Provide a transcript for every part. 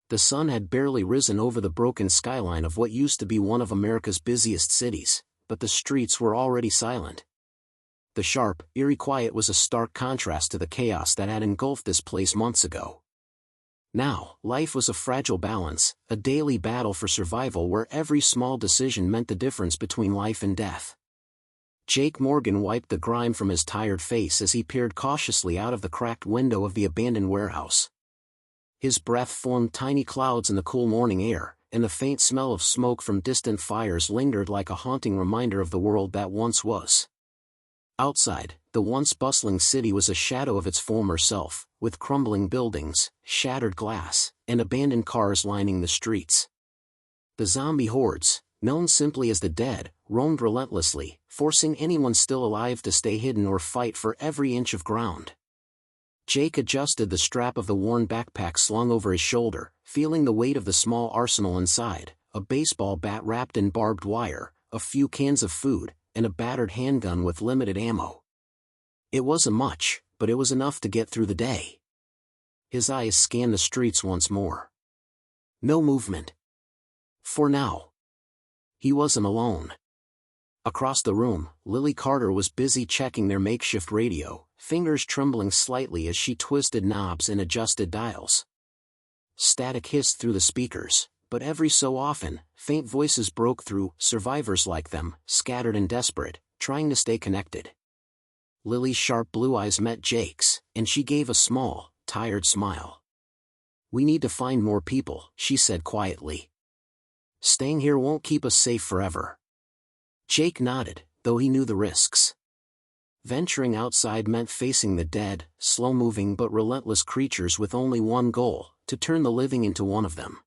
The sun had barely risen over the broken skyline of what used to be one of America's busiest cities, but the streets were already silent. The sharp, eerie quiet was a stark contrast to the chaos that had engulfed this place months ago. Now, life was a fragile balance, a daily battle for survival where every small decision meant the difference between life and death. Jake Morgan wiped the grime from his tired face as he peered cautiously out of the cracked window of the abandoned warehouse. His breath formed tiny clouds in the cool morning air, and the faint smell of smoke from distant fires lingered like a haunting reminder of the world that once was. Outside, the once bustling city was a shadow of its former self, with crumbling buildings, shattered glass, and abandoned cars lining the streets. The zombie hordes, known simply as the Dead, roamed relentlessly, forcing anyone still alive to stay hidden or fight for every inch of ground. Jake adjusted the strap of the worn backpack slung over his shoulder, feeling the weight of the small arsenal inside, a baseball bat wrapped in barbed wire, a few cans of food, and a battered handgun with limited ammo. It wasn't much, but it was enough to get through the day. His eyes scanned the streets once more. No movement. For now. He wasn't alone. Across the room, Lily Carter was busy checking their makeshift radio, fingers trembling slightly as she twisted knobs and adjusted dials. Static hissed through the speakers, but every so often, faint voices broke through, survivors like them, scattered and desperate, trying to stay connected. Lily's sharp blue eyes met Jake's, and she gave a small, tired smile. "We need to find more people," she said quietly. "Staying here won't keep us safe forever." Jake nodded, though he knew the risks. Venturing outside meant facing the dead, slow-moving but relentless creatures with only one goal, to turn the living into one of them.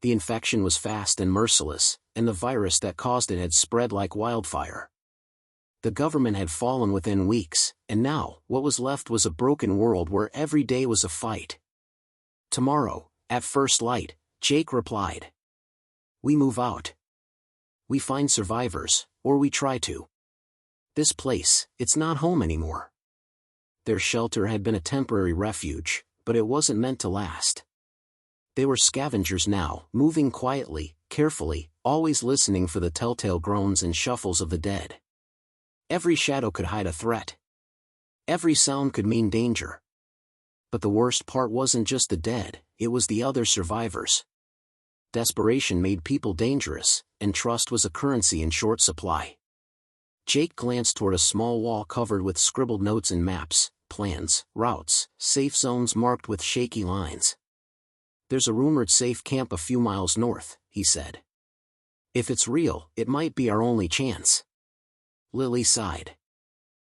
The infection was fast and merciless, and the virus that caused it had spread like wildfire. The government had fallen within weeks, and now, what was left was a broken world where every day was a fight. "Tomorrow, at first light," Jake replied. "We move out. We find survivors, or we try to. This place, it's not home anymore." Their shelter had been a temporary refuge, but it wasn't meant to last. They were scavengers now, moving quietly, carefully, always listening for the telltale groans and shuffles of the dead. Every shadow could hide a threat. Every sound could mean danger. But the worst part wasn't just the dead, it was the other survivors. Desperation made people dangerous, and trust was a currency in short supply. Jake glanced toward a small wall covered with scribbled notes and maps, plans, routes, safe zones marked with shaky lines. "There's a rumored safe camp a few miles north," he said. "If it's real, it might be our only chance." Lily sighed.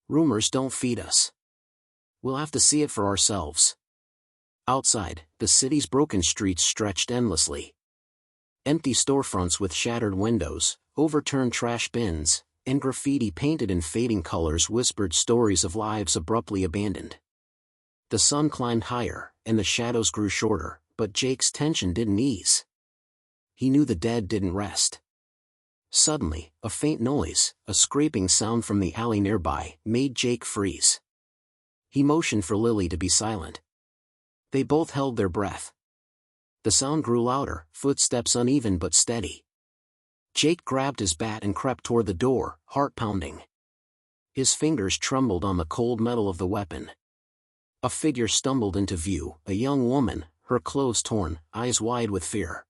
"Rumors don't feed us. We'll have to see it for ourselves." Outside, the city's broken streets stretched endlessly. Empty storefronts with shattered windows, overturned trash bins, and graffiti painted in fading colors whispered stories of lives abruptly abandoned. The sun climbed higher, and the shadows grew shorter, but Jake's tension didn't ease. He knew the dead didn't rest. Suddenly, a faint noise, a scraping sound from the alley nearby, made Jake freeze. He motioned for Lily to be silent. They both held their breath. The sound grew louder, footsteps uneven but steady. Jake grabbed his bat and crept toward the door, heart pounding. His fingers trembled on the cold metal of the weapon. A figure stumbled into view, a young woman, her clothes torn, eyes wide with fear.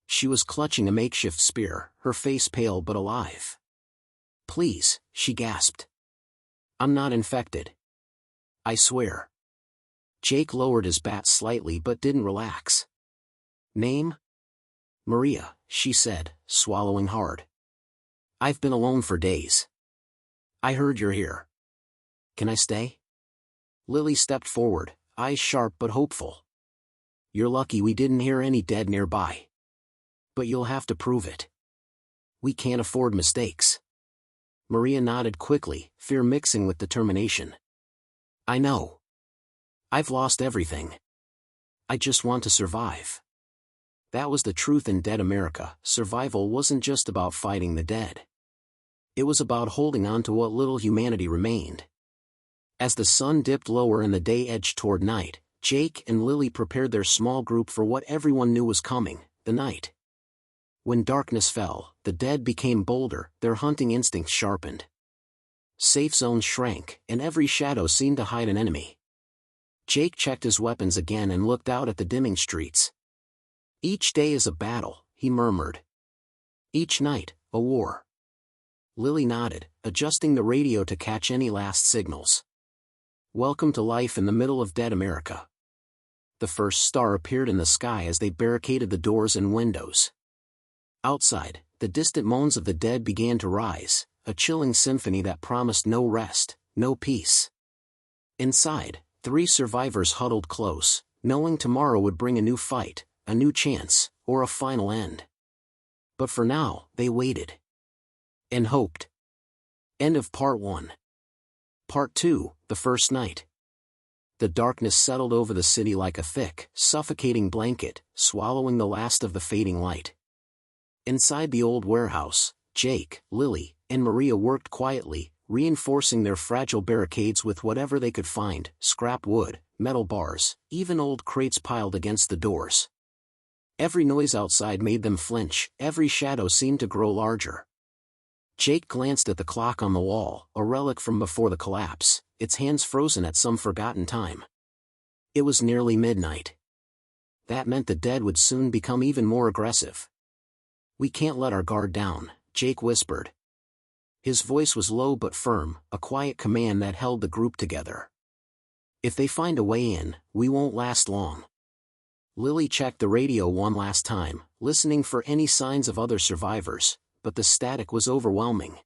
She was clutching a makeshift spear, her face pale but alive. "Please," she gasped. "I'm not infected. I swear." Jake lowered his bat slightly but didn't relax. "Name?" "Maria," she said, swallowing hard. "I've been alone for days. I heard you're here. Can I stay?" Lily stepped forward, eyes sharp but hopeful. "You're lucky we didn't hear any dead nearby. But you'll have to prove it. We can't afford mistakes." Maria nodded quickly, fear mixing with determination. "I know. I've lost everything. I just want to survive." That was the truth in Dead America. Survival wasn't just about fighting the dead. It was about holding on to what little humanity remained. As the sun dipped lower and the day edged toward night, Jake and Lily prepared their small group for what everyone knew was coming, the night. When darkness fell, the dead became bolder, their hunting instincts sharpened. Safe zones shrank, and every shadow seemed to hide an enemy. Jake checked his weapons again and looked out at the dimming streets. Each day is a battle, he murmured. Each night, a war. Lily nodded, adjusting the radio to catch any last signals. Welcome to life in the middle of dead America. The first star appeared in the sky as they barricaded the doors and windows. Outside, the distant moans of the dead began to rise, a chilling symphony that promised no rest, no peace. Inside, 3 survivors huddled close, knowing tomorrow would bring a new fight, a new chance, or a final end. But for now, they waited. And hoped. End of Part 1. Part 2, the first night. The darkness settled over the city like a thick, suffocating blanket, swallowing the last of the fading light. Inside the old warehouse, Jake, Lily, and Maria worked quietly, reinforcing their fragile barricades with whatever they could find, scrap wood, metal bars, even old crates piled against the doors. Every noise outside made them flinch, every shadow seemed to grow larger. Jake glanced at the clock on the wall, a relic from before the collapse, its hands frozen at some forgotten time. It was nearly midnight. That meant the dead would soon become even more aggressive. "We can't let our guard down," Jake whispered. His voice was low but firm, a quiet command that held the group together. "If they find a way in, we won't last long." Lily checked the radio one last time, listening for any signs of other survivors, but the static was overwhelming.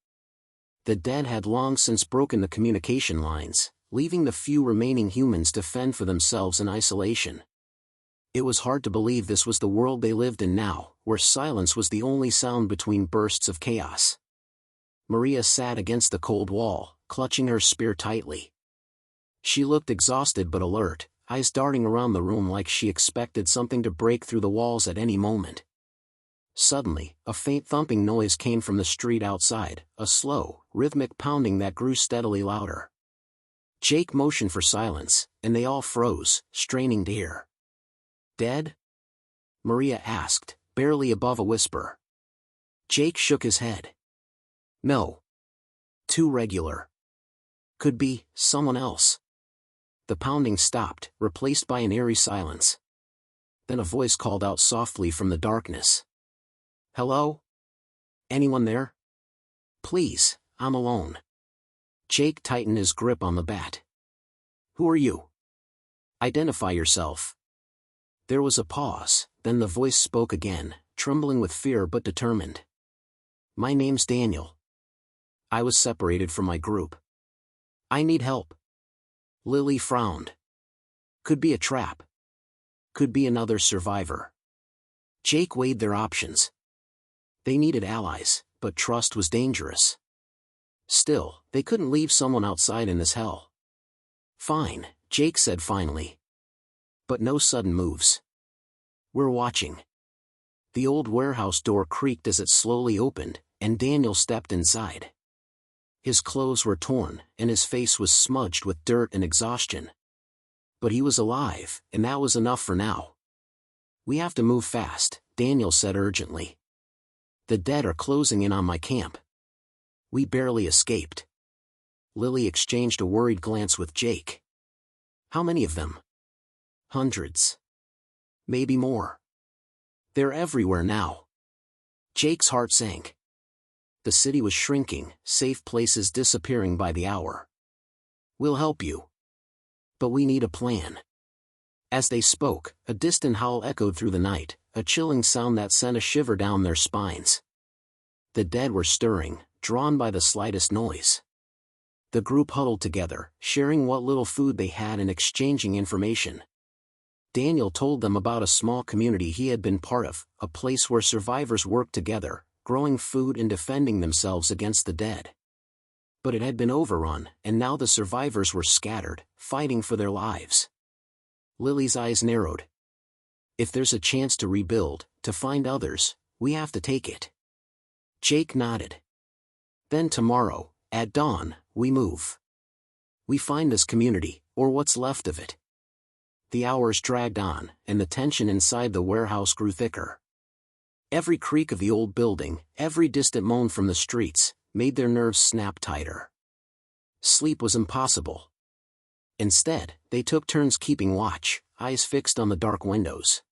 The dead had long since broken the communication lines, leaving the few remaining humans to fend for themselves in isolation. It was hard to believe this was the world they lived in now, where silence was the only sound between bursts of chaos. Maria sat against the cold wall, clutching her spear tightly. She looked exhausted but alert, eyes darting around the room like she expected something to break through the walls at any moment. Suddenly, a faint thumping noise came from the street outside, a slow, rhythmic pounding that grew steadily louder. Jake motioned for silence, and they all froze, straining to hear. "Dead?" Maria asked, barely above a whisper. Jake shook his head. "No. Too regular. Could be someone else." The pounding stopped, replaced by an eerie silence. Then a voice called out softly from the darkness. "Hello? Anyone there? Please, I'm alone." Jake tightened his grip on the bat. "Who are you? Identify yourself." There was a pause, then the voice spoke again, trembling with fear but determined. "My name's Daniel. I was separated from my group. I need help." Lily frowned. Could be a trap. Could be another survivor. Jake weighed their options. They needed allies, but trust was dangerous. Still, they couldn't leave someone outside in this hell. "Fine," Jake said finally. "But no sudden moves. We're watching." The old warehouse door creaked as it slowly opened, and Daniel stepped inside. His clothes were torn, and his face was smudged with dirt and exhaustion. But he was alive, and that was enough for now. "We have to move fast," Daniel said urgently. "The dead are closing in on my camp. We barely escaped." Lily exchanged a worried glance with Jake. "How many of them?" "Hundreds. Maybe more. They're everywhere now." Jake's heart sank. The city was shrinking, safe places disappearing by the hour. "We'll help you. But we need a plan." As they spoke, a distant howl echoed through the night, a chilling sound that sent a shiver down their spines. The dead were stirring, drawn by the slightest noise. The group huddled together, sharing what little food they had and exchanging information. Daniel told them about a small community he had been part of, a place where survivors worked together, growing food and defending themselves against the dead. But it had been overrun, and now the survivors were scattered, fighting for their lives. Lily's eyes narrowed. "If there's a chance to rebuild, to find others, we have to take it." Jake nodded. "Then tomorrow, at dawn, we move. We find this community, or what's left of it. The hours dragged on, and the tension inside the warehouse grew thicker. Every creak of the old building, every distant moan from the streets, made their nerves snap tighter. Sleep was impossible. Instead, they took turns keeping watch, eyes fixed on the dark windows.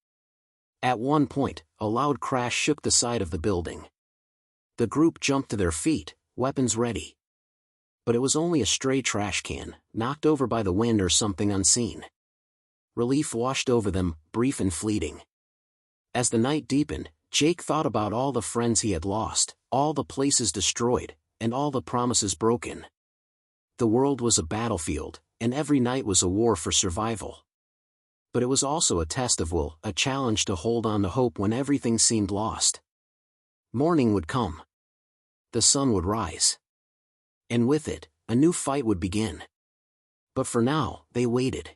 At one point, a loud crash shook the side of the building. The group jumped to their feet, weapons ready. But it was only a stray trash can, knocked over by the wind or something unseen. Relief washed over them, brief and fleeting. As the night deepened, Jake thought about all the friends he had lost, all the places destroyed, and all the promises broken. The world was a battlefield, and every night was a war for survival. But it was also a test of will, a challenge to hold on to hope when everything seemed lost. Morning would come. The sun would rise. And with it, a new fight would begin. But for now, they waited.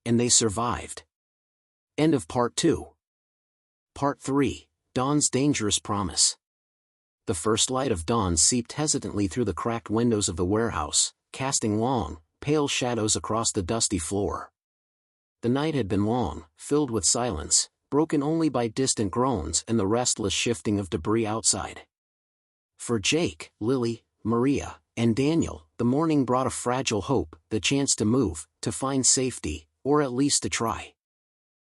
And they survived. End of Part 2. Part 3, Dawn's Dangerous Promise. The first light of dawn seeped hesitantly through the cracked windows of the warehouse, casting long, pale shadows across the dusty floor. The night had been long, filled with silence, broken only by distant groans and the restless shifting of debris outside. For Jake, Lily, Maria, and Daniel, the morning brought a fragile hope, the chance to move, to find safety, or at least to try.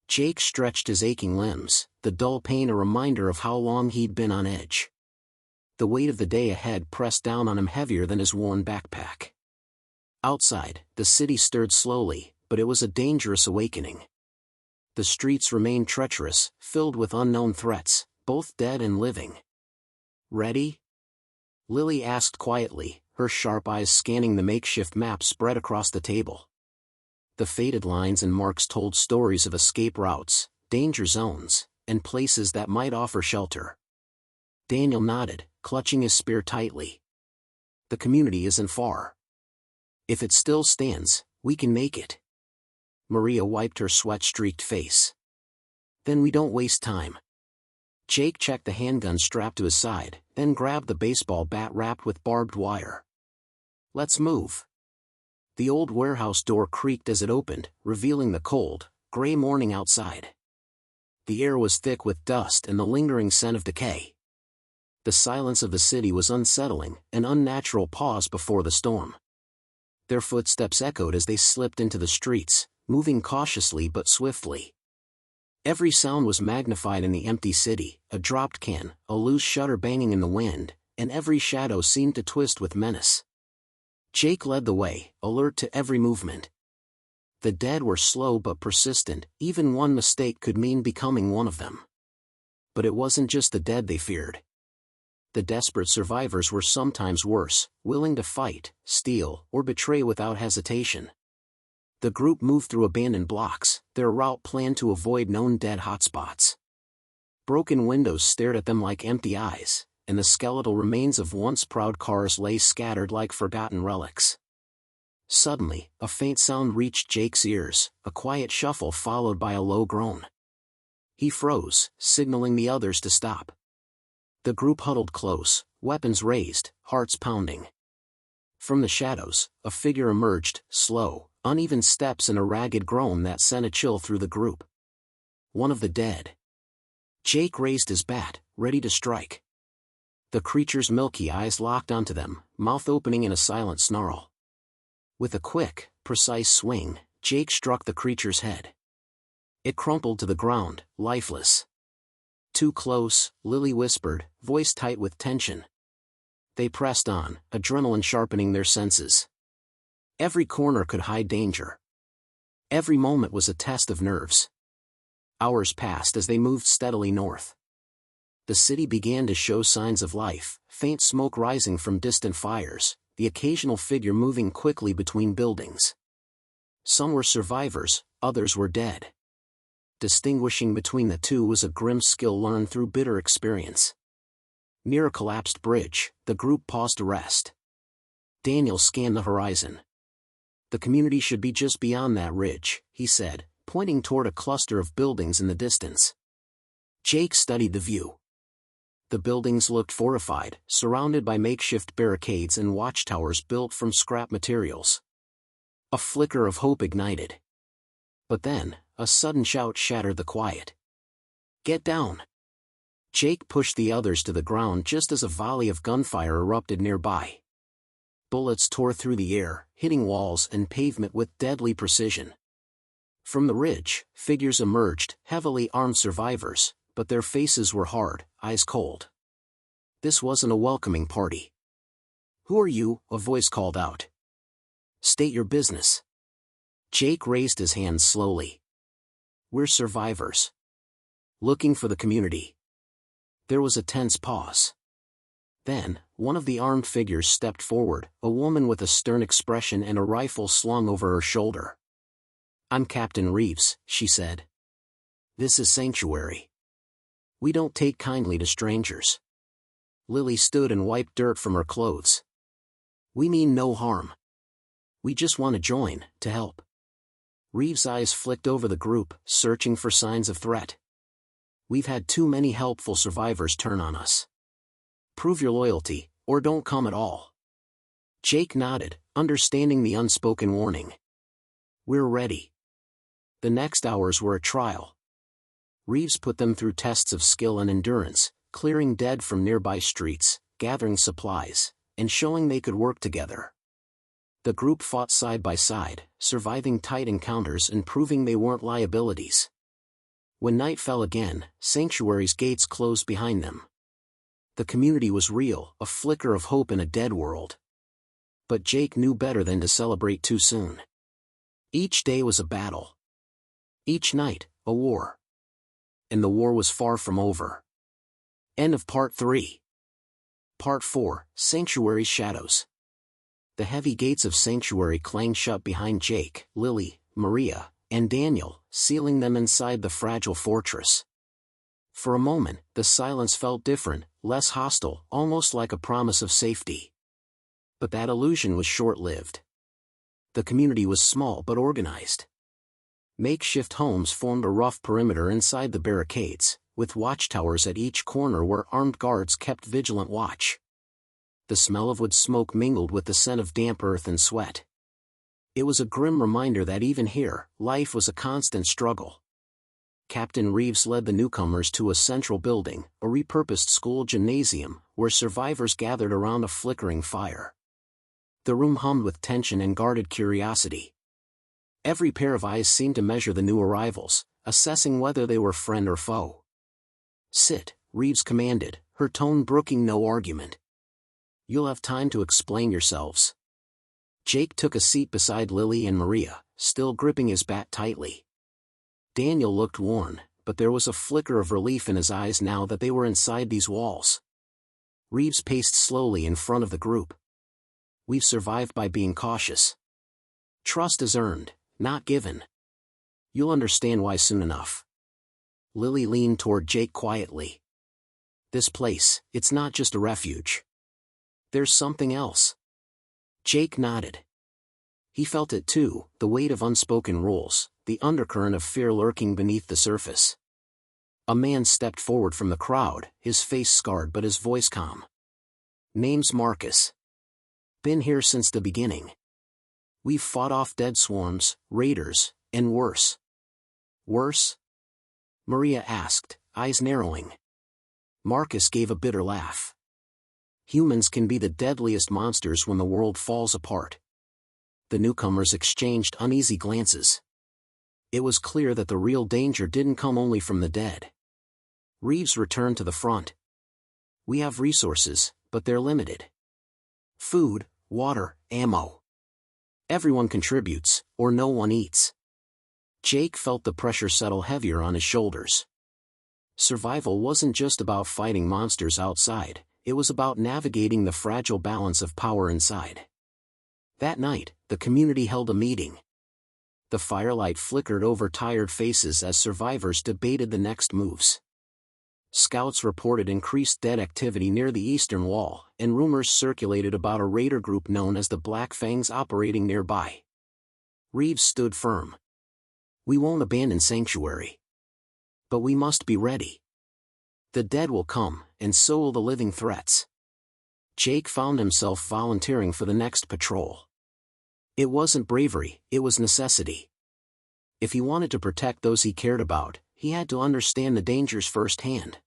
Jake stretched his aching limbs, the dull pain a reminder of how long he'd been on edge. The weight of the day ahead pressed down on him heavier than his worn backpack. Outside, the city stirred slowly, but it was a dangerous awakening. The streets remained treacherous, filled with unknown threats, both dead and living. Ready? Lily asked quietly, her sharp eyes scanning the makeshift map spread across the table. The faded lines and marks told stories of escape routes, danger zones, and places that might offer shelter. Daniel nodded, clutching his spear tightly. The community isn't far. If it still stands, we can make it. Maria wiped her sweat-streaked face. Then we don't waste time. Jake checked the handgun strapped to his side, then grabbed the baseball bat wrapped with barbed wire. Let's move. The old warehouse door creaked as it opened, revealing the cold, gray morning outside. The air was thick with dust and the lingering scent of decay. The silence of the city was unsettling, an unnatural pause before the storm. Their footsteps echoed as they slipped into the streets, moving cautiously but swiftly. Every sound was magnified in the empty city, a dropped can, a loose shutter banging in the wind, and every shadow seemed to twist with menace. Jake led the way, alert to every movement. The dead were slow but persistent, even one mistake could mean becoming one of them. But it wasn't just the dead they feared. The desperate survivors were sometimes worse, willing to fight, steal, or betray without hesitation. The group moved through abandoned blocks, their route planned to avoid known dead hotspots. Broken windows stared at them like empty eyes, and the skeletal remains of once proud cars lay scattered like forgotten relics. Suddenly, a faint sound reached Jake's ears, a quiet shuffle followed by a low groan. He froze, signaling the others to stop. The group huddled close, weapons raised, hearts pounding. From the shadows, a figure emerged, slow, uneven steps and a ragged groan that sent a chill through the group. One of the dead. Jake raised his bat, ready to strike. The creature's milky eyes locked onto them, mouth opening in a silent snarl. With a quick, precise swing, Jake struck the creature's head. It crumpled to the ground, lifeless. Too close, Lily whispered, voice tight with tension. They pressed on, adrenaline sharpening their senses. Every corner could hide danger. Every moment was a test of nerves. Hours passed as they moved steadily north. The city began to show signs of life, faint smoke rising from distant fires, the occasional figure moving quickly between buildings. Some were survivors, others were dead. Distinguishing between the two was a grim skill learned through bitter experience. Near a collapsed bridge, the group paused to rest. Daniel scanned the horizon. The community should be just beyond that ridge, he said, pointing toward a cluster of buildings in the distance. Jake studied the view. The buildings looked fortified, surrounded by makeshift barricades and watchtowers built from scrap materials. A flicker of hope ignited. But then, a sudden shout shattered the quiet. "Get down!" Jake pushed the others to the ground just as a volley of gunfire erupted nearby. Bullets tore through the air, hitting walls and pavement with deadly precision. From the ridge, figures emerged, heavily armed survivors, but their faces were hard, eyes cold. This wasn't a welcoming party. "Who are you?" a voice called out. "State your business." Jake raised his hands slowly. "We're survivors. Looking for the community." There was a tense pause. Then, one of the armed figures stepped forward, a woman with a stern expression and a rifle slung over her shoulder. "I'm Captain Reeves," she said. "This is Sanctuary. We don't take kindly to strangers." Lily stood and wiped dirt from her clothes. "We mean no harm. We just want to join, to help." Reeves' eyes flicked over the group, searching for signs of threat. "We've had too many helpful survivors turn on us. Prove your loyalty, or don't come at all." Jake nodded, understanding the unspoken warning. "We're ready." The next hours were a trial. Reeves put them through tests of skill and endurance, clearing dead from nearby streets, gathering supplies, and showing they could work together. The group fought side by side, surviving tight encounters and proving they weren't liabilities. When night fell again, Sanctuary's gates closed behind them. The community was real, a flicker of hope in a dead world. But Jake knew better than to celebrate too soon. Each day was a battle. Each night, a war. And the war was far from over. End of Part 3. Part 4, Sanctuary's Shadows. The heavy gates of Sanctuary clanged shut behind Jake, Lily, Maria, and Daniel, sealing them inside the fragile fortress. For a moment, the silence felt different, less hostile, almost like a promise of safety. But that illusion was short-lived. The community was small but organized. Makeshift homes formed a rough perimeter inside the barricades, with watchtowers at each corner where armed guards kept vigilant watch. The smell of wood smoke mingled with the scent of damp earth and sweat. It was a grim reminder that even here, life was a constant struggle. Captain Reeves led the newcomers to a central building, a repurposed school gymnasium, where survivors gathered around a flickering fire. The room hummed with tension and guarded curiosity. Every pair of eyes seemed to measure the new arrivals, assessing whether they were friend or foe. "Sit," Reeves commanded, her tone brooking no argument. "You'll have time to explain yourselves." Jake took a seat beside Lily and Maria, still gripping his bat tightly. Daniel looked worn, but there was a flicker of relief in his eyes now that they were inside these walls. Reeves paced slowly in front of the group. "We've survived by being cautious. Trust is earned, not given. You'll understand why soon enough." Lily leaned toward Jake quietly. "This place, it's not just a refuge. There's something else." Jake nodded. He felt it too, the weight of unspoken rules, the undercurrent of fear lurking beneath the surface. A man stepped forward from the crowd, his face scarred but his voice calm. "Name's Marcus. Been here since the beginning. We've fought off dead swarms, raiders, and worse." "Worse?" Maria asked, eyes narrowing. Marcus gave a bitter laugh. "Humans can be the deadliest monsters when the world falls apart." The newcomers exchanged uneasy glances. It was clear that the real danger didn't come only from the dead. Reeves returned to the front. "We have resources, but they're limited. Food, water, ammo. Everyone contributes, or no one eats." Jake felt the pressure settle heavier on his shoulders. Survival wasn't just about fighting monsters outside, it was about navigating the fragile balance of power inside. That night, the community held a meeting. The firelight flickered over tired faces as survivors debated the next moves. Scouts reported increased dead activity near the eastern wall, and rumors circulated about a raider group known as the Black Fangs operating nearby. Reeves stood firm. "We won't abandon Sanctuary. But we must be ready. The dead will come, and so will the living threats." Jake found himself volunteering for the next patrol. It wasn't bravery, it was necessity. If he wanted to protect those he cared about, he had to understand the dangers firsthand.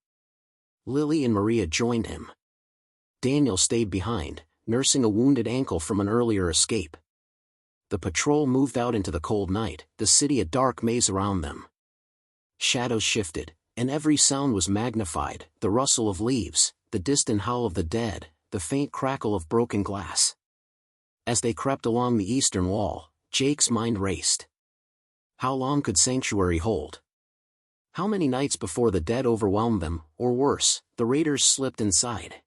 Lily and Maria joined him. Daniel stayed behind, nursing a wounded ankle from an earlier escape. The patrol moved out into the cold night, the city a dark maze around them. Shadows shifted, and every sound was magnified, the rustle of leaves, the distant howl of the dead, the faint crackle of broken glass. As they crept along the eastern wall, Jake's mind raced. How long could Sanctuary hold? How many nights before the dead overwhelmed them, or worse, the raiders slipped inside?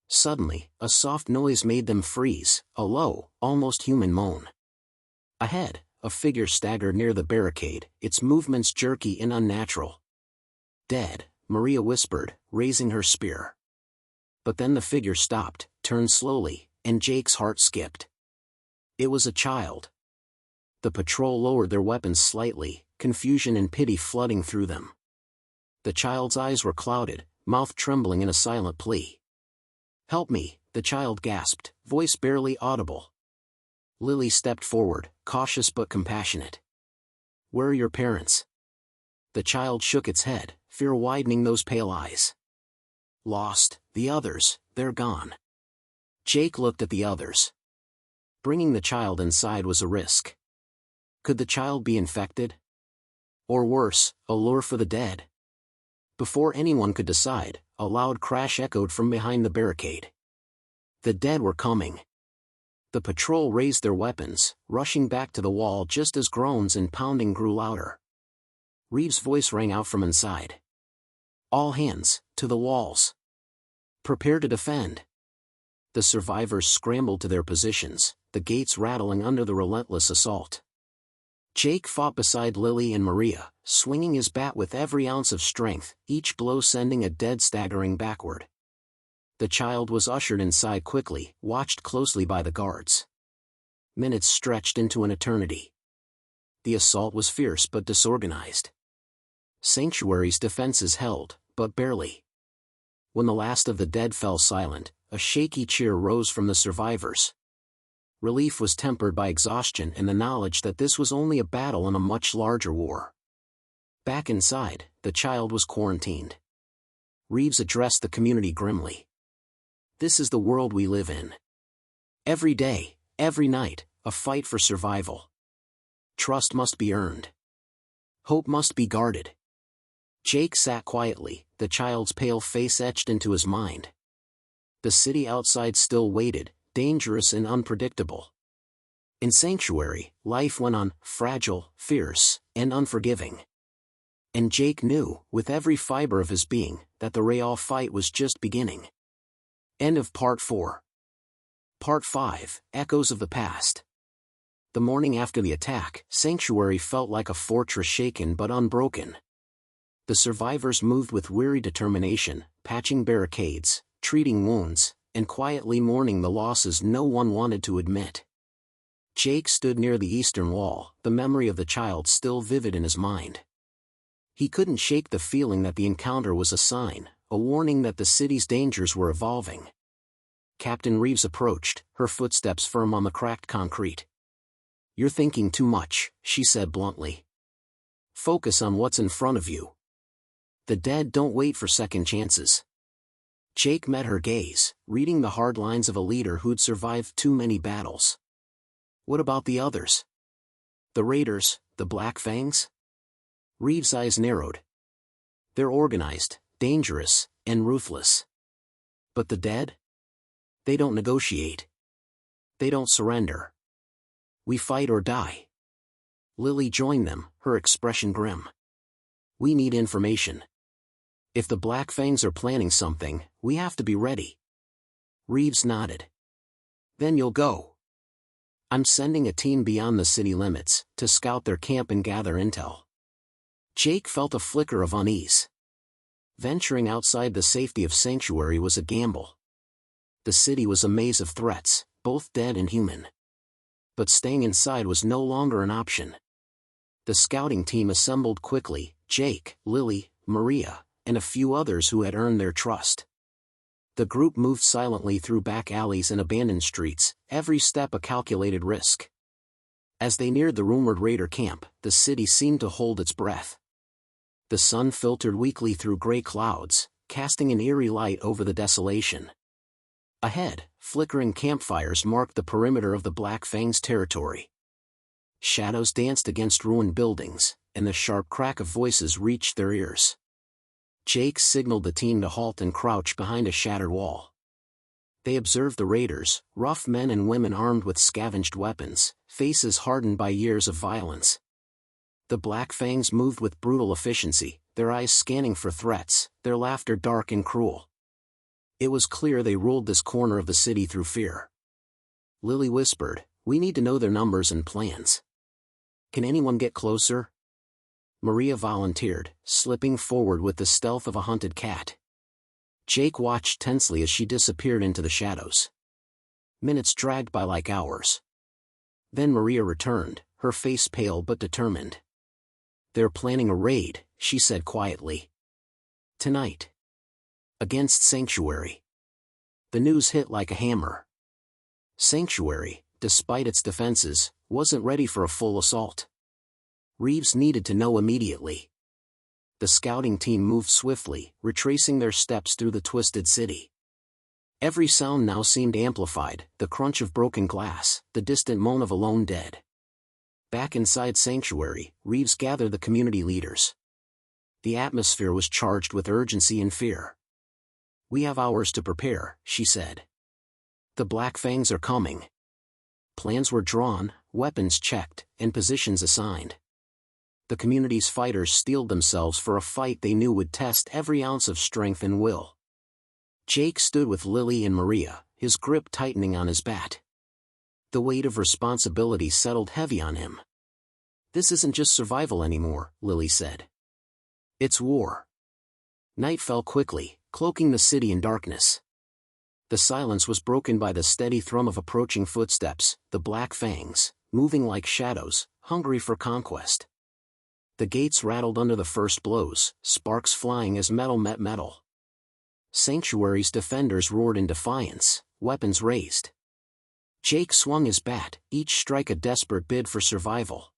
Suddenly, a soft noise made them freeze, a low, almost human moan. Ahead, a figure staggered near the barricade, its movements jerky and unnatural. "Dead," Maria whispered, raising her spear. But then the figure stopped, turned slowly, and Jake's heart skipped. It was a child. The patrol lowered their weapons slightly, confusion and pity flooding through them. The child's eyes were clouded, mouth trembling in a silent plea. "Help me," the child gasped, voice barely audible. Lily stepped forward, cautious but compassionate. "Where are your parents?" The child shook its head, fear widening those pale eyes. "Lost, the others, they're gone." Jake looked at the others. Bringing the child inside was a risk. Could the child be infected? Or worse, a lure for the dead? Before anyone could decide, a loud crash echoed from behind the barricade. The dead were coming. The patrol raised their weapons, rushing back to the wall just as groans and pounding grew louder. Reeves' voice rang out from inside. "All hands, to the walls. Prepare to defend." The survivors scrambled to their positions, the gates rattling under the relentless assault. Jake fought beside Lily and Maria, swinging his bat with every ounce of strength, each blow sending a dead staggering backward. The child was ushered inside quickly, watched closely by the guards. Minutes stretched into an eternity. The assault was fierce but disorganized. Sanctuary's defenses held, but barely. When the last of the dead fell silent, a shaky cheer rose from the survivors. Relief was tempered by exhaustion and the knowledge that this was only a battle in a much larger war. Back inside, the child was quarantined. Reeves addressed the community grimly. "This is the world we live in. Every day, every night, a fight for survival. Trust must be earned. Hope must be guarded." Jake sat quietly, the child's pale face etched into his mind. The city outside still waited, dangerous and unpredictable. In Sanctuary, life went on, fragile, fierce, and unforgiving. And Jake knew, with every fiber of his being, that the Real fight was just beginning. End of Part 4. Part 5, Echoes of the Past. The morning after the attack, Sanctuary felt like a fortress shaken but unbroken. The survivors moved with weary determination, patching barricades, treating wounds, and quietly mourning the losses no one wanted to admit. Jake stood near the eastern wall, the memory of the child still vivid in his mind. He couldn't shake the feeling that the encounter was a sign, a warning that the city's dangers were evolving. Captain Reeves approached, her footsteps firm on the cracked concrete. "You're thinking too much," she said bluntly. "Focus on what's in front of you. The dead don't wait for second chances." Jake met her gaze, reading the hard lines of a leader who'd survived too many battles. "What about the others? The raiders, the Black Fangs?" Reeves' eyes narrowed. "They're organized, dangerous, and ruthless. But the dead? They don't negotiate. They don't surrender. We fight or die." Lily joined them, her expression grim. "We need information. If the Black Fangs are planning something, we have to be ready." Reeves nodded. "Then you'll go." "I'm sending a team beyond the city limits, to scout their camp and gather intel." Jake felt a flicker of unease. Venturing outside the safety of Sanctuary was a gamble. The city was a maze of threats, both dead and human. But staying inside was no longer an option. The scouting team assembled quickly, Jake, Lily, Maria, and a few others who had earned their trust. The group moved silently through back alleys and abandoned streets, every step a calculated risk. As they neared the rumored raider camp, the city seemed to hold its breath. The sun filtered weakly through gray clouds, casting an eerie light over the desolation. Ahead, flickering campfires marked the perimeter of the Black Fang's territory. Shadows danced against ruined buildings, and the sharp crack of voices reached their ears. Jake signaled the team to halt and crouch behind a shattered wall. They observed the raiders, rough men and women armed with scavenged weapons, faces hardened by years of violence. The Black Fangs moved with brutal efficiency, their eyes scanning for threats, their laughter dark and cruel. It was clear they ruled this corner of the city through fear. Lily whispered, "We need to know their numbers and plans. Can anyone get closer?" Maria volunteered, slipping forward with the stealth of a hunted cat. Jake watched tensely as she disappeared into the shadows. Minutes dragged by like hours. Then Maria returned, her face pale but determined. "They're planning a raid," she said quietly. "Tonight. Against Sanctuary." The news hit like a hammer. Sanctuary, despite its defenses, wasn't ready for a full assault. Reeves needed to know immediately. The scouting team moved swiftly, retracing their steps through the twisted city. Every sound now seemed amplified, the crunch of broken glass, the distant moan of a lone dead. Back inside Sanctuary, Reeves gathered the community leaders. The atmosphere was charged with urgency and fear. "We have hours to prepare," she said. "The Black Fangs are coming." Plans were drawn, weapons checked, and positions assigned. The community's fighters steeled themselves for a fight they knew would test every ounce of strength and will. Jake stood with Lily and Maria, his grip tightening on his bat. The weight of responsibility settled heavy on him. "This isn't just survival anymore," Lily said. "It's war." Night fell quickly, cloaking the city in darkness. The silence was broken by the steady thrum of approaching footsteps, the Black Fangs, moving like shadows, hungry for conquest. The gates rattled under the first blows, sparks flying as metal met metal. Sanctuary's defenders roared in defiance, weapons raised. Jake swung his bat, each strike a desperate bid for survival.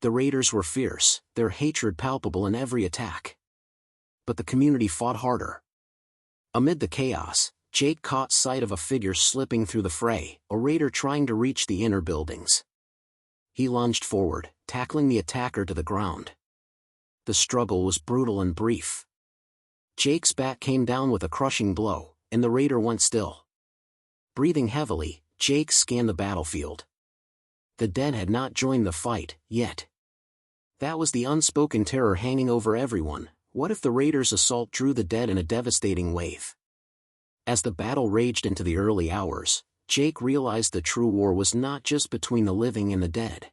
The raiders were fierce, their hatred palpable in every attack. But the community fought harder. Amid the chaos, Jake caught sight of a figure slipping through the fray, a raider trying to reach the inner buildings. He lunged forward, tackling the attacker to the ground. The struggle was brutal and brief. Jake's bat came down with a crushing blow, and the raider went still. Breathing heavily, Jake scanned the battlefield. The dead had not joined the fight, yet. That was the unspoken terror hanging over everyone. What if the raiders' assault drew the dead in a devastating wave? As the battle raged into the early hours, Jake realized the true war was not just between the living and the dead.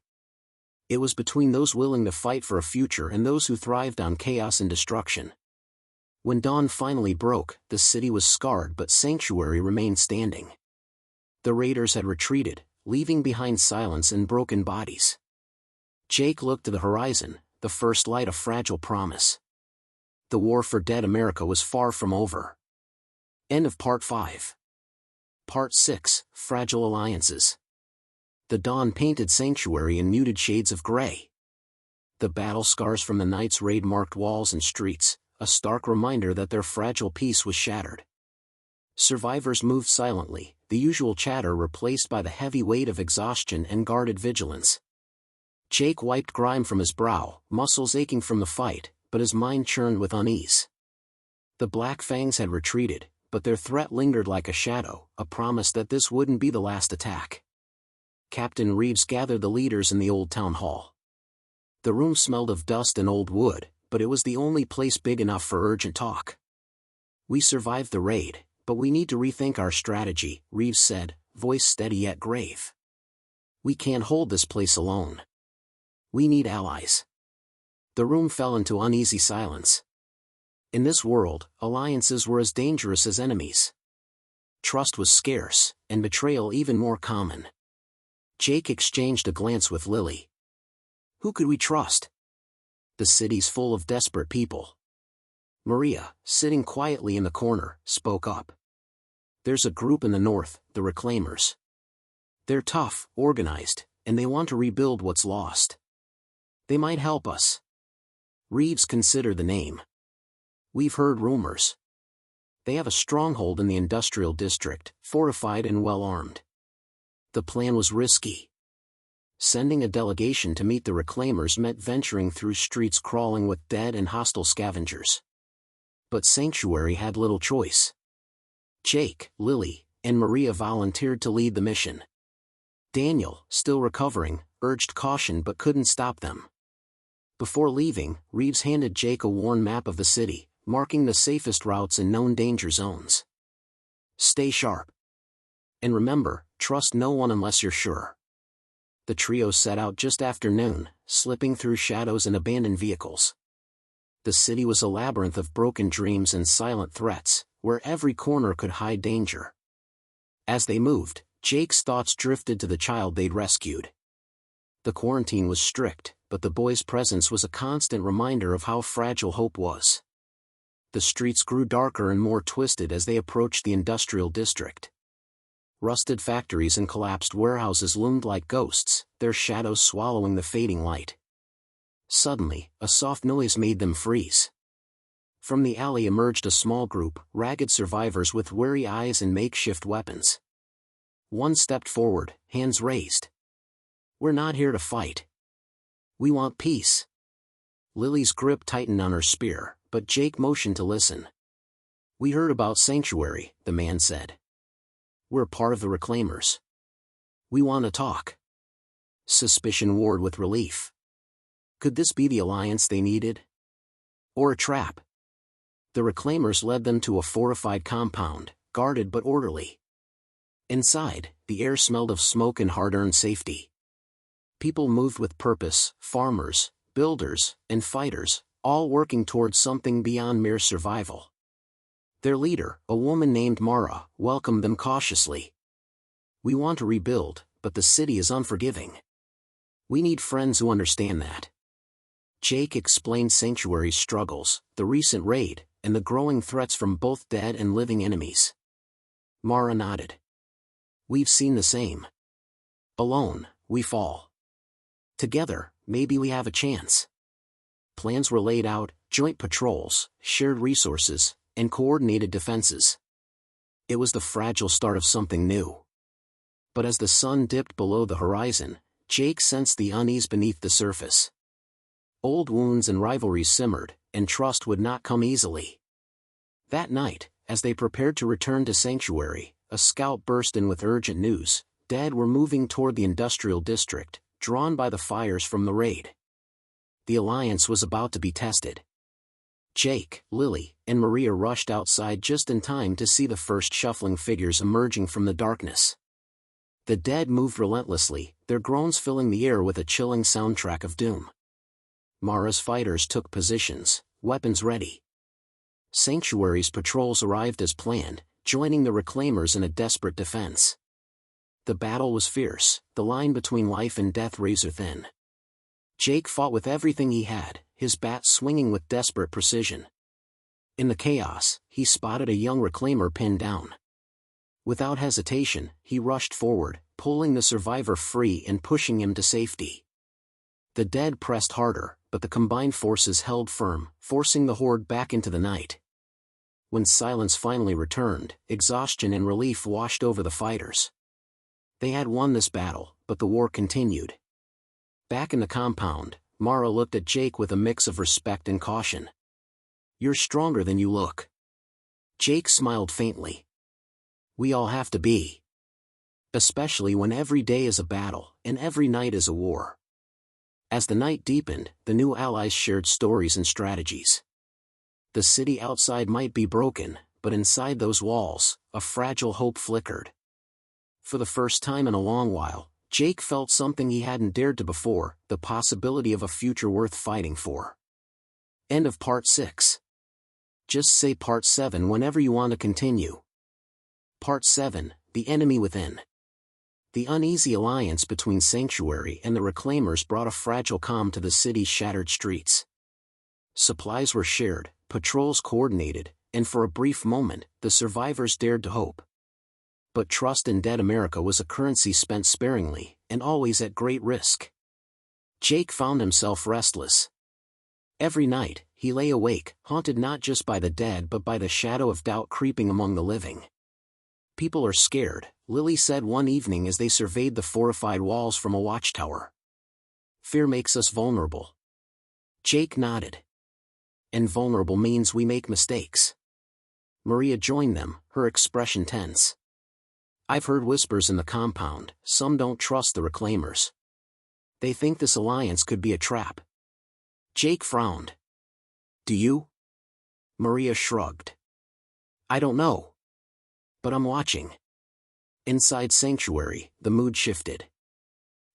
It was between those willing to fight for a future and those who thrived on chaos and destruction. When dawn finally broke, the city was scarred but Sanctuary remained standing. The raiders had retreated, leaving behind silence and broken bodies. Jake looked to the horizon, the first light of fragile promise. The war for dead America was far from over. End of Part 5. Part 6, Fragile Alliances. The dawn painted Sanctuary in muted shades of gray. The battle scars from the night's raid marked walls and streets, a stark reminder that their fragile peace was shattered. Survivors moved silently, the usual chatter replaced by the heavy weight of exhaustion and guarded vigilance. Jake wiped grime from his brow, muscles aching from the fight, but his mind churned with unease. The Black Fangs had retreated, but their threat lingered like a shadow, a promise that this wouldn't be the last attack. Captain Reeves gathered the leaders in the old town hall. The room smelled of dust and old wood, but it was the only place big enough for urgent talk. "We survived the raid, but we need to rethink our strategy," Reeves said, voice steady yet grave. "We can't hold this place alone. We need allies." The room fell into uneasy silence. In this world, alliances were as dangerous as enemies. Trust was scarce, and betrayal even more common. Jake exchanged a glance with Lily. "Who could we trust? The city's full of desperate people." Maria, sitting quietly in the corner, spoke up. "There's a group in the north, the Reclaimers. They're tough, organized, and they want to rebuild what's lost. They might help us. Reeves considered the name. We've heard rumors. They have a stronghold in the industrial district, fortified and well-armed. The plan was risky. Sending a delegation to meet the reclaimers meant venturing through streets crawling with dead and hostile scavengers. But Sanctuary had little choice. Jake, Lily, and Maria volunteered to lead the mission. Daniel, still recovering, urged caution but couldn't stop them. Before leaving, Reeves handed Jake a worn map of the city, marking the safest routes and known danger zones. Stay sharp. And remember, trust no one unless you're sure. The trio set out just after noon, slipping through shadows and abandoned vehicles. The city was a labyrinth of broken dreams and silent threats, where every corner could hide danger. As they moved, Jake's thoughts drifted to the child they'd rescued. The quarantine was strict, but the boy's presence was a constant reminder of how fragile hope was. The streets grew darker and more twisted as they approached the industrial district. Rusted factories and collapsed warehouses loomed like ghosts, their shadows swallowing the fading light. Suddenly, a soft noise made them freeze. From the alley emerged a small group, ragged survivors with weary eyes and makeshift weapons. One stepped forward, hands raised. "We're not here to fight. We want peace." Lily's grip tightened on her spear, but Jake motioned to listen. "We heard about Sanctuary," the man said. "We're part of the Reclaimers. We want to talk." Suspicion warred with relief. Could this be the alliance they needed? Or a trap? The Reclaimers led them to a fortified compound, guarded but orderly. Inside, the air smelled of smoke and hard-earned safety. People moved with purpose, farmers, builders, and fighters, all working towards something beyond mere survival. Their leader, a woman named Mara, welcomed them cautiously. "We want to rebuild, but the city is unforgiving. We need friends who understand that." Jake explained Sanctuary's struggles, the recent raid, and the growing threats from both dead and living enemies. Mara nodded. "We've seen the same. Alone, we fall. Together, maybe we have a chance." Plans were laid out, joint patrols, shared resources, and coordinated defenses. It was the fragile start of something new. But as the sun dipped below the horizon, Jake sensed the unease beneath the surface. Old wounds and rivalries simmered, and trust would not come easily. That night, as they prepared to return to Sanctuary, a scout burst in with urgent news. Dead were moving toward the industrial district, drawn by the fires from the raid. The alliance was about to be tested. Jake, Lily, and Maria rushed outside just in time to see the first shuffling figures emerging from the darkness. The dead moved relentlessly, their groans filling the air with a chilling soundtrack of doom. Mara's fighters took positions, weapons ready. Sanctuary's patrols arrived as planned, joining the Reclaimers in a desperate defense. The battle was fierce, the line between life and death razor thin. Jake fought with everything he had, his bat swinging with desperate precision. In the chaos, he spotted a young Reclaimer pinned down. Without hesitation, he rushed forward, pulling the survivor free and pushing him to safety. The dead pressed harder, but the combined forces held firm, forcing the horde back into the night. When silence finally returned, exhaustion and relief washed over the fighters. They had won this battle, but the war continued. Back in the compound, Mara looked at Jake with a mix of respect and caution. "You're stronger than you look." Jake smiled faintly. "We all have to be. Especially when every day is a battle, and every night is a war." As the night deepened, the new allies shared stories and strategies. The city outside might be broken, but inside those walls, a fragile hope flickered. For the first time in a long while, Jake felt something he hadn't dared to before, the possibility of a future worth fighting for. End of Part 6. Just say Part 7 whenever you want to continue. Part 7, The Enemy Within. The uneasy alliance between Sanctuary and the Reclaimers brought a fragile calm to the city's shattered streets. Supplies were shared, patrols coordinated, and for a brief moment, the survivors dared to hope. But trust in dead America was a currency spent sparingly, and always at great risk. Jake found himself restless. Every night, he lay awake, haunted not just by the dead but by the shadow of doubt creeping among the living. "People are scared," Lily said one evening as they surveyed the fortified walls from a watchtower. "Fear makes us vulnerable." Jake nodded. "And vulnerable means we make mistakes." Maria joined them, her expression tense. "I've heard whispers in the compound, some don't trust the reclaimers. They think this alliance could be a trap." Jake frowned. "Do you?" Maria shrugged. "I don't know. But I'm watching." Inside Sanctuary, the mood shifted.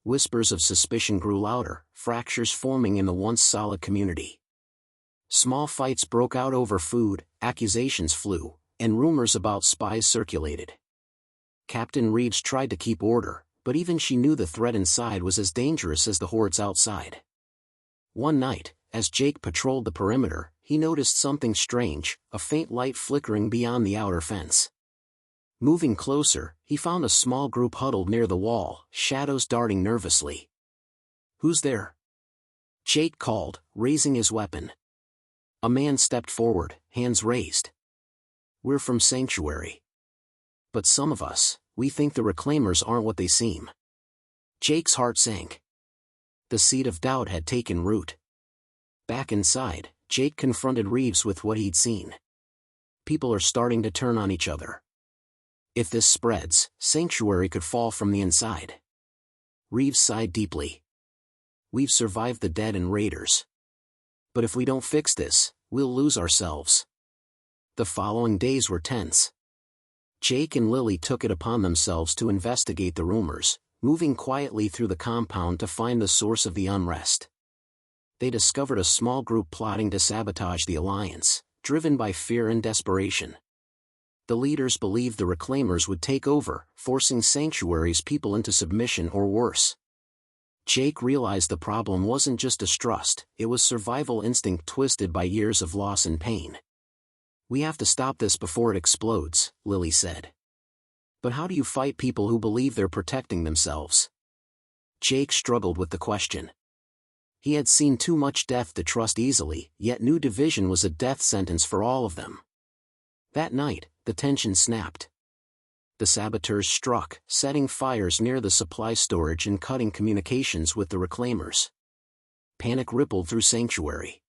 Whispers of suspicion grew louder, fractures forming in the once solid community. Small fights broke out over food, accusations flew, and rumors about spies circulated. Captain Reeves tried to keep order, but even she knew the threat inside was as dangerous as the hordes outside. One night, as Jake patrolled the perimeter, he noticed something strange, a faint light flickering beyond the outer fence. Moving closer, he found a small group huddled near the wall, shadows darting nervously. "Who's there?" Jake called, raising his weapon. A man stepped forward, hands raised. "We're from Sanctuary. But some of us, we think the reclaimers aren't what they seem." Jake's heart sank. The seed of doubt had taken root. Back inside, Jake confronted Reeves with what he'd seen. "People are starting to turn on each other. If this spreads, Sanctuary could fall from the inside." Reeves sighed deeply. "We've survived the dead and raiders. But if we don't fix this, we'll lose ourselves." The following days were tense. Jake and Lily took it upon themselves to investigate the rumors, moving quietly through the compound to find the source of the unrest. They discovered a small group plotting to sabotage the alliance, driven by fear and desperation. The leaders believed the reclaimers would take over, forcing Sanctuary's people into submission or worse. Jake realized the problem wasn't just distrust, it was survival instinct twisted by years of loss and pain. "We have to stop this before it explodes," Lily said. "But how do you fight people who believe they're protecting themselves?" Jake struggled with the question. He had seen too much death to trust easily, yet new division was a death sentence for all of them. That night, the tension snapped. The saboteurs struck, setting fires near the supply storage and cutting communications with the reclaimers. Panic rippled through Sanctuary.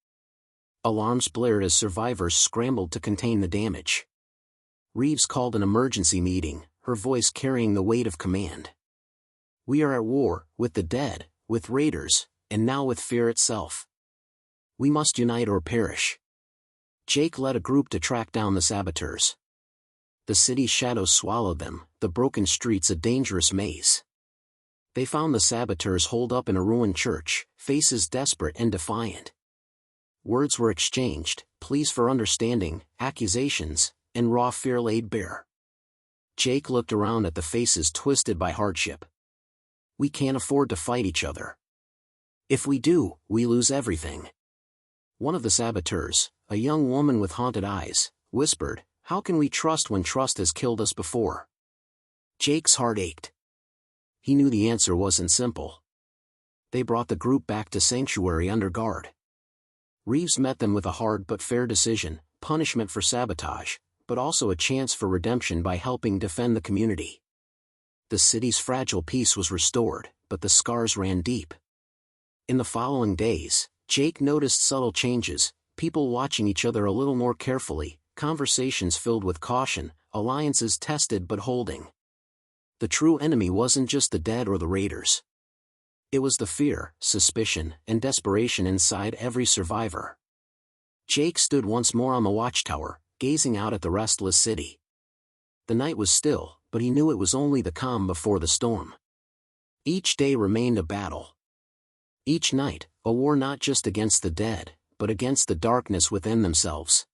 Alarms blared as survivors scrambled to contain the damage. Reeves called an emergency meeting, her voice carrying the weight of command. "We are at war, with the dead, with raiders, and now with fear itself. We must unite or perish." Jake led a group to track down the saboteurs. The city's shadows swallowed them, the broken streets a dangerous maze. They found the saboteurs holed up in a ruined church, faces desperate and defiant. Words were exchanged, pleas for understanding, accusations, and raw fear laid bare. Jake looked around at the faces twisted by hardship. "We can't afford to fight each other. If we do, we lose everything." One of the saboteurs, a young woman with haunted eyes, whispered, "How can we trust when trust has killed us before?" Jake's heart ached. He knew the answer wasn't simple. They brought the group back to Sanctuary under guard. Reeves met them with a hard but fair decision, punishment for sabotage, but also a chance for redemption by helping defend the community. The city's fragile peace was restored, but the scars ran deep. In the following days, Jake noticed subtle changes, people watching each other a little more carefully, conversations filled with caution, alliances tested but holding. The true enemy wasn't just the dead or the raiders. It was the fear, suspicion, and desperation inside every survivor. Jake stood once more on the watchtower, gazing out at the restless city. The night was still, but he knew it was only the calm before the storm. Each day remained a battle. Each night, a war not just against the dead, but against the darkness within themselves.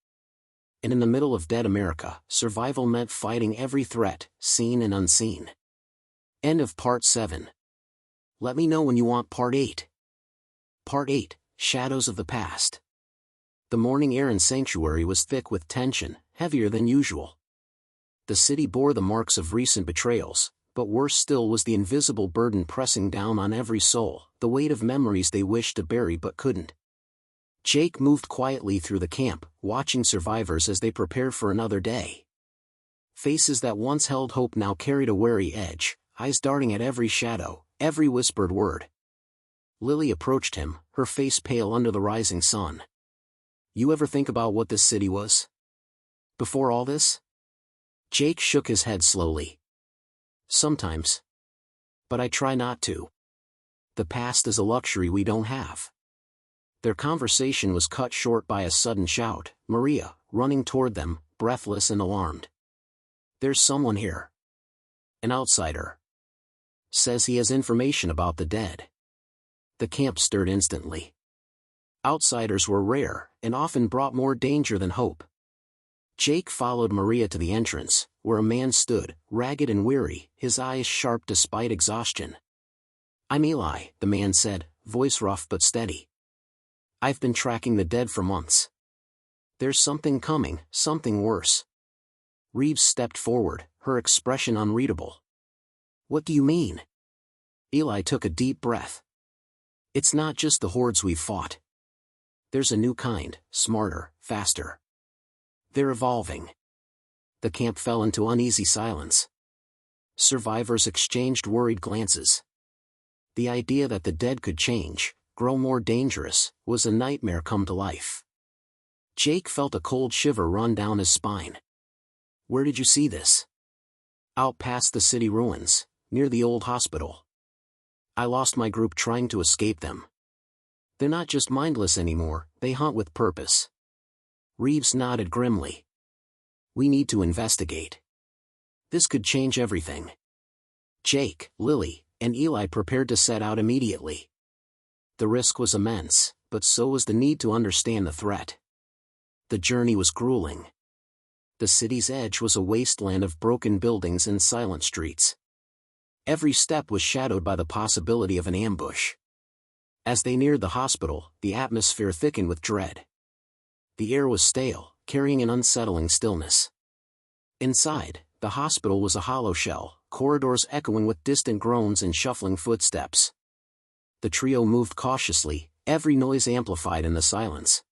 And in the middle of dead America, survival meant fighting every threat, seen and unseen. End of Part 7. Let me know when you want Part 8. Part 8, Shadows of the Past. The morning air in Sanctuary was thick with tension, heavier than usual. The city bore the marks of recent betrayals, but worse still was the invisible burden pressing down on every soul, the weight of memories they wished to bury but couldn't. Jake moved quietly through the camp, watching survivors as they prepared for another day. Faces that once held hope now carried a wary edge, eyes darting at every shadow, every whispered word. Lily approached him, her face pale under the rising sun. "You ever think about what this city was before all this?" Jake shook his head slowly. "Sometimes. But I try not to. The past is a luxury we don't have." Their conversation was cut short by a sudden shout, Maria, running toward them, breathless and alarmed. "There's someone here. An outsider. Says he has information about the dead." The camp stirred instantly. Outsiders were rare, and often brought more danger than hope. Jake followed Maria to the entrance, where a man stood, ragged and weary, his eyes sharp despite exhaustion. "I'm Eli," the man said, voice rough but steady. "I've been tracking the dead for months. There's something coming, something worse." Reeves stepped forward, her expression unreadable. "What do you mean?" Eli took a deep breath. "It's not just the hordes we've fought. There's a new kind, smarter, faster. They're evolving." The camp fell into uneasy silence. Survivors exchanged worried glances. The idea that the dead could change, grow more dangerous, was a nightmare come to life. Jake felt a cold shiver run down his spine. "Where did you see this?" "Out past the city ruins, near the old hospital. I lost my group trying to escape them. They're not just mindless anymore, they hunt with purpose." Reeves nodded grimly. "We need to investigate. This could change everything." Jake, Lily, and Eli prepared to set out immediately. The risk was immense, but so was the need to understand the threat. The journey was grueling. The city's edge was a wasteland of broken buildings and silent streets. Every step was shadowed by the possibility of an ambush. As they neared the hospital, the atmosphere thickened with dread. The air was stale, carrying an unsettling stillness. Inside, the hospital was a hollow shell, corridors echoing with distant groans and shuffling footsteps. The trio moved cautiously, every noise amplified in the silence.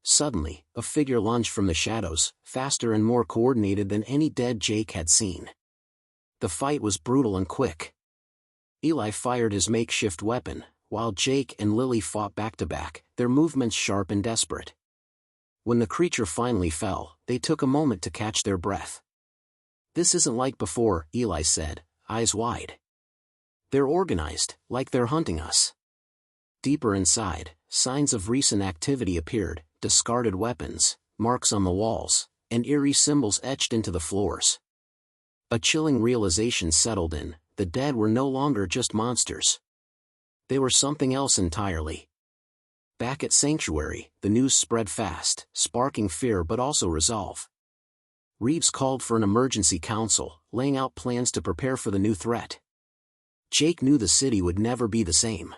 Suddenly, a figure lunged from the shadows, faster and more coordinated than any dead Jake had seen. The fight was brutal and quick. Eli fired his makeshift weapon, while Jake and Lily fought back to back, their movements sharp and desperate. When the creature finally fell, they took a moment to catch their breath. "This isn't like before," Eli said, eyes wide. "They're organized, like they're hunting us." Deeper inside, signs of recent activity appeared, discarded weapons, marks on the walls, and eerie symbols etched into the floors. A chilling realization settled in, the dead were no longer just monsters. They were something else entirely. Back at Sanctuary, the news spread fast, sparking fear but also resolve. Reeves called for an emergency council, laying out plans to prepare for the new threat. Jake knew the city would never be the same.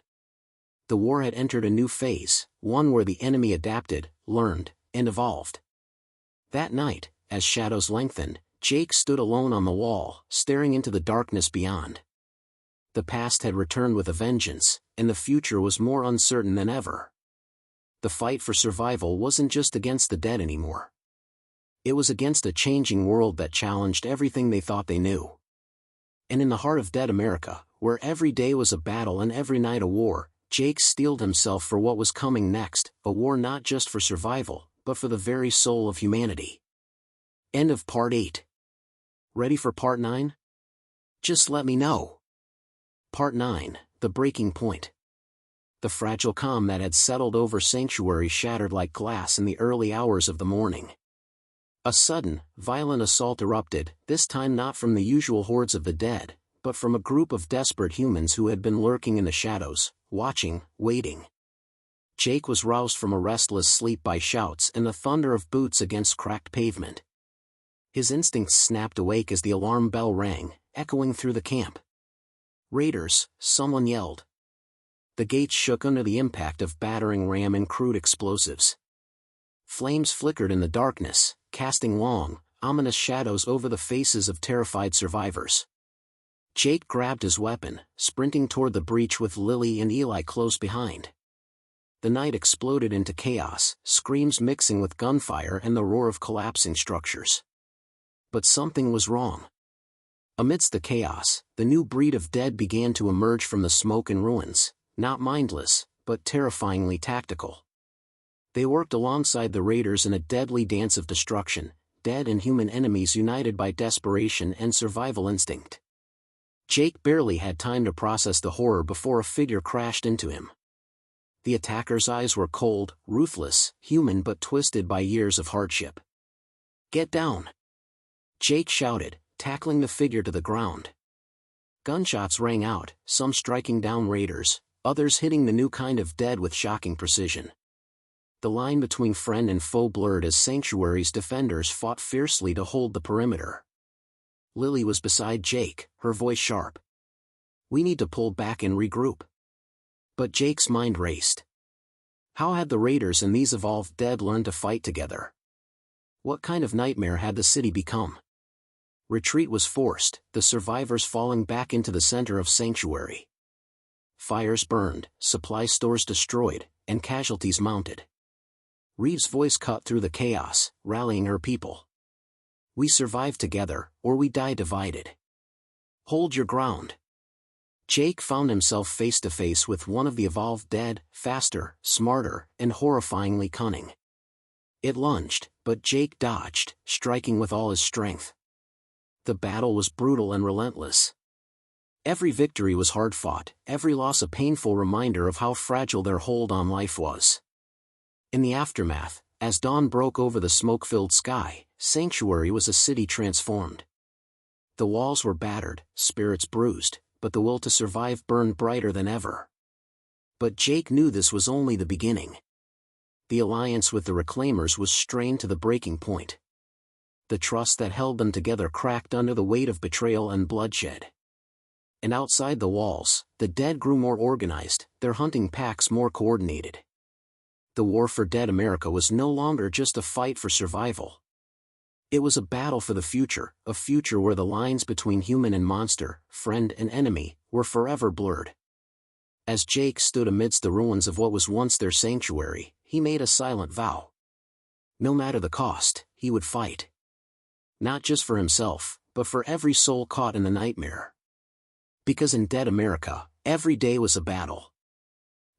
The war had entered a new phase, one where the enemy adapted, learned, and evolved. That night, as shadows lengthened, Jake stood alone on the wall, staring into the darkness beyond. The past had returned with a vengeance, and the future was more uncertain than ever. The fight for survival wasn't just against the dead anymore. It was against a changing world that challenged everything they thought they knew. And in the heart of dead America, where every day was a battle and every night a war, Jake steeled himself for what was coming next, a war not just for survival, but for the very soul of humanity. End of Part 8. Ready for Part 9? Just let me know. Part 9, The Breaking Point. The fragile calm that had settled over Sanctuary shattered like glass in the early hours of the morning. A sudden, violent assault erupted, this time not from the usual hordes of the dead, but from a group of desperate humans who had been lurking in the shadows, watching, waiting. Jake was roused from a restless sleep by shouts and the thunder of boots against cracked pavement. His instincts snapped awake as the alarm bell rang, echoing through the camp. "Raiders," someone yelled. The gates shook under the impact of battering ram and crude explosives. Flames flickered in the darkness, casting long, ominous shadows over the faces of terrified survivors. Jake grabbed his weapon, sprinting toward the breach with Lily and Eli close behind. The night exploded into chaos, screams mixing with gunfire and the roar of collapsing structures. But something was wrong. Amidst the chaos, the new breed of dead began to emerge from the smoke and ruins, not mindless, but terrifyingly tactical. They worked alongside the raiders in a deadly dance of destruction, dead and human enemies united by desperation and survival instinct. Jake barely had time to process the horror before a figure crashed into him. The attacker's eyes were cold, ruthless, human but twisted by years of hardship. "Get down!" Jake shouted, tackling the figure to the ground. Gunshots rang out, some striking down raiders, others hitting the new kind of dead with shocking precision. The line between friend and foe blurred as Sanctuary's defenders fought fiercely to hold the perimeter. Lily was beside Jake, her voice sharp. "We need to pull back and regroup." But Jake's mind raced. How had the raiders and these evolved dead learned to fight together? What kind of nightmare had the city become? Retreat was forced, the survivors falling back into the center of Sanctuary. Fires burned, supply stores destroyed, and casualties mounted. Reeves' voice cut through the chaos, rallying her people. "We survive together, or we die divided. Hold your ground." Jake found himself face to face with one of the evolved dead, faster, smarter, and horrifyingly cunning. It lunged, but Jake dodged, striking with all his strength. The battle was brutal and relentless. Every victory was hard-fought, every loss a painful reminder of how fragile their hold on life was. In the aftermath, as dawn broke over the smoke-filled sky, Sanctuary was a city transformed. The walls were battered, spirits bruised, but the will to survive burned brighter than ever. But Jake knew this was only the beginning. The alliance with the Reclaimers was strained to the breaking point. The trust that held them together cracked under the weight of betrayal and bloodshed. And outside the walls, the dead grew more organized, their hunting packs more coordinated. The war for dead America was no longer just a fight for survival. It was a battle for the future, a future where the lines between human and monster, friend and enemy, were forever blurred. As Jake stood amidst the ruins of what was once their sanctuary, he made a silent vow. No matter the cost, he would fight. Not just for himself, but for every soul caught in the nightmare. Because in dead America, every day was a battle.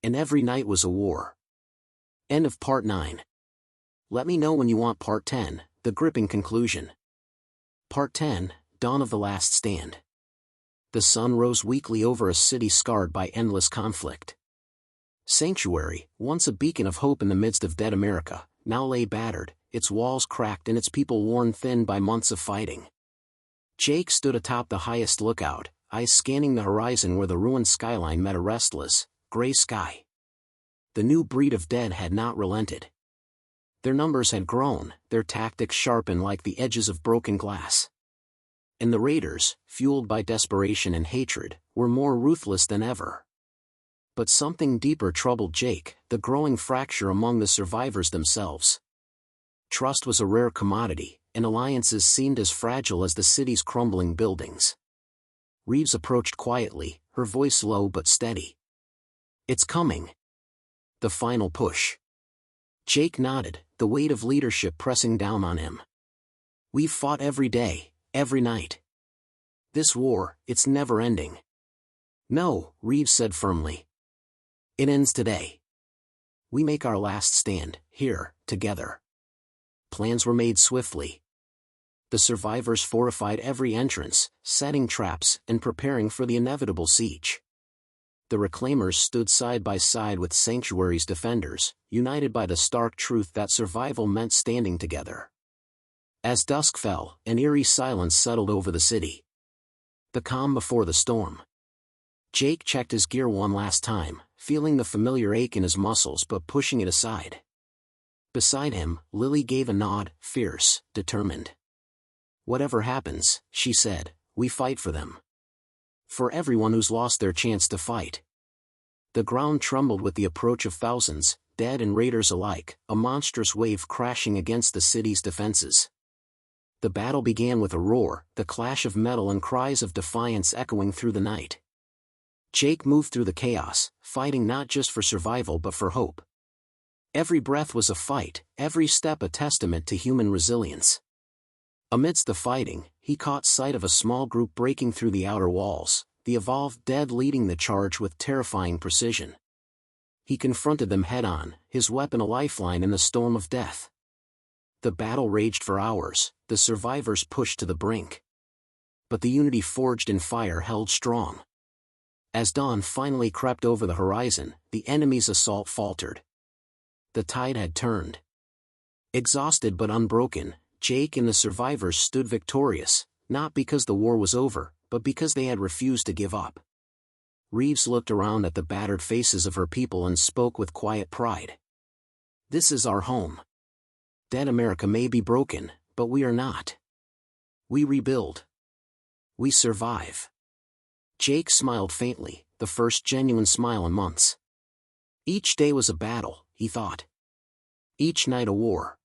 And every night was a war. End of Part 9. Let me know when you want Part 10, the gripping conclusion. Part 10, Dawn of the Last Stand. The sun rose weakly over a city scarred by endless conflict. Sanctuary, once a beacon of hope in the midst of dead America, now lay battered, its walls cracked and its people worn thin by months of fighting. Jake stood atop the highest lookout, eyes scanning the horizon where the ruined skyline met a restless, gray sky. The new breed of dead had not relented. Their numbers had grown, their tactics sharpened like the edges of broken glass. And the raiders, fueled by desperation and hatred, were more ruthless than ever. But something deeper troubled Jake, the growing fracture among the survivors themselves. Trust was a rare commodity, and alliances seemed as fragile as the city's crumbling buildings. Reeves approached quietly, her voice low but steady. "It's coming." The final push. Jake nodded, the weight of leadership pressing down on him. "We've fought every day, every night. This war, it's never ending." "No," Reeves said firmly. "It ends today. We make our last stand, here, together." Plans were made swiftly. The survivors fortified every entrance, setting traps and preparing for the inevitable siege. The Reclaimers stood side by side with Sanctuary's defenders, united by the stark truth that survival meant standing together. As dusk fell, an eerie silence settled over the city. The calm before the storm. Jake checked his gear one last time, feeling the familiar ache in his muscles but pushing it aside. Beside him, Lily gave a nod, fierce, determined. "Whatever happens," she said, "we fight for them. For everyone who's lost their chance to fight." The ground trembled with the approach of thousands, dead and raiders alike, a monstrous wave crashing against the city's defenses. The battle began with a roar, the clash of metal and cries of defiance echoing through the night. Jake moved through the chaos, fighting not just for survival but for hope. Every breath was a fight, every step a testament to human resilience. Amidst the fighting, he caught sight of a small group breaking through the outer walls, the evolved Dead leading the charge with terrifying precision. He confronted them head-on, his weapon a lifeline in the storm of death. The battle raged for hours, the survivors pushed to the brink. But the unity forged in fire held strong. As dawn finally crept over the horizon, the enemy's assault faltered. The tide had turned. Exhausted but unbroken, Jake and the survivors stood victorious, not because the war was over, but because they had refused to give up. Reeves looked around at the battered faces of her people and spoke with quiet pride. "This is our home. Dead America may be broken, but we are not. We rebuild. We survive." Jake smiled faintly, the first genuine smile in months. Each day was a battle, he thought. Each night a war.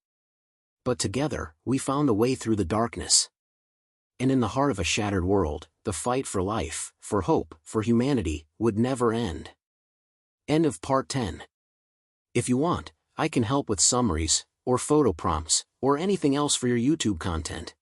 But together, we found a way through the darkness. And in the heart of a shattered world, the fight for life, for hope, for humanity, would never end. End of Part 10. If you want, I can help with summaries, or photo prompts, or anything else for your YouTube content.